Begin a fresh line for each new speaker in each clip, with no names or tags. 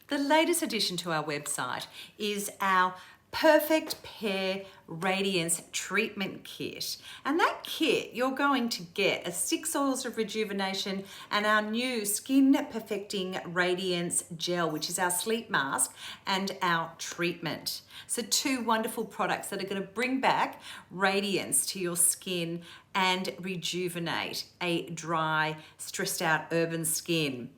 The latest addition to our website is our Perfect Pair Radiance Treatment Kit. And that kit, you're going to get 6 oils of rejuvenation and our new Skin Perfecting Radiance Gel, which is our sleep mask, and our treatment. So 2 wonderful products that are going to bring back radiance to your skin and rejuvenate a dry, stressed out urban skin.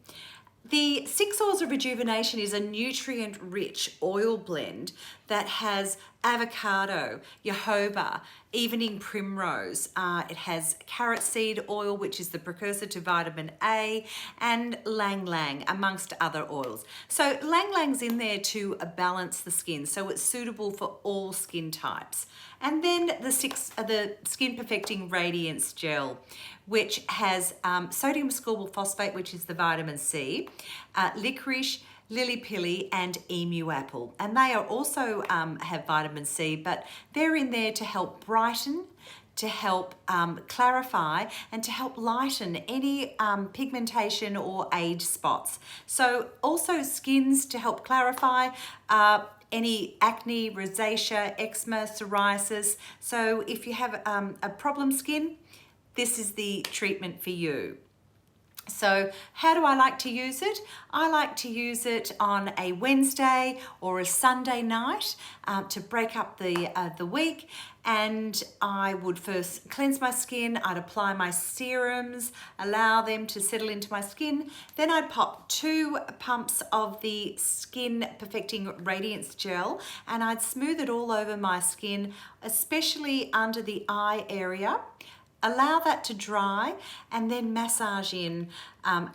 The 6 Oils of Rejuvenation is a nutrient-rich oil blend that has avocado, jojoba, evening primrose. It has carrot seed oil, which is the precursor to vitamin A, and lang lang, amongst other oils. So lang lang's in there to balance the skin, so it's suitable for all skin types. And then the Skin Perfecting Radiance Gel, which has sodium ascorbyl phosphate, which is the vitamin C, licorice, lily pilly, and emu apple. And they are also have vitamin C, but they're in there to help brighten, to help clarify, and to help lighten any pigmentation or age spots. So also skins to help clarify, any acne, rosacea, eczema, psoriasis. So if you have a problem skin, this is the treatment for you. So how do I like to use it? I like to use it on a Wednesday or a Sunday night to break up the week. And I would first cleanse my skin. I'd apply my serums, allow them to settle into my skin. Then I'd pop 2 pumps of the Skin Perfecting Radiance Gel, and I'd smooth it all over my skin, especially under the eye area. Allow that to dry and then massage in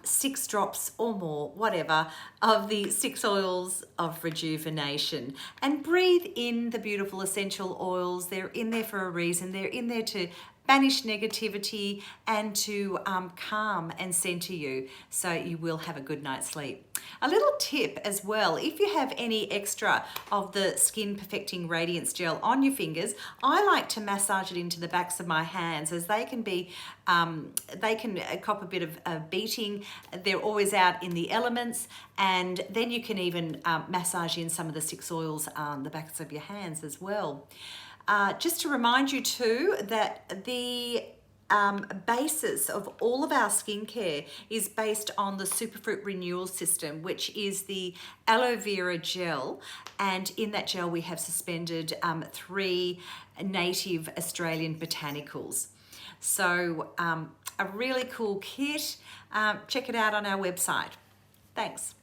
6 drops or more, whatever, of the 6 oils of rejuvenation. And breathe in the beautiful essential oils. They're in there for a reason. They're in there to banish negativity and to calm and center you, so you will have a good night's sleep. A little tip as well, if you have any extra of the Skin Perfecting Radiance Gel on your fingers, I like to massage it into the backs of my hands, as they can be, they can cop a bit of beating. They're always out in the elements, and then you can even massage in some of the 6 oils on the backs of your hands as well. Just to remind you too that the basis of all of our skincare is based on the Superfruit Renewal System, which is the aloe vera gel, and in that gel we have suspended 3 native Australian botanicals. So a really cool kit. Check it out on our website. Thanks.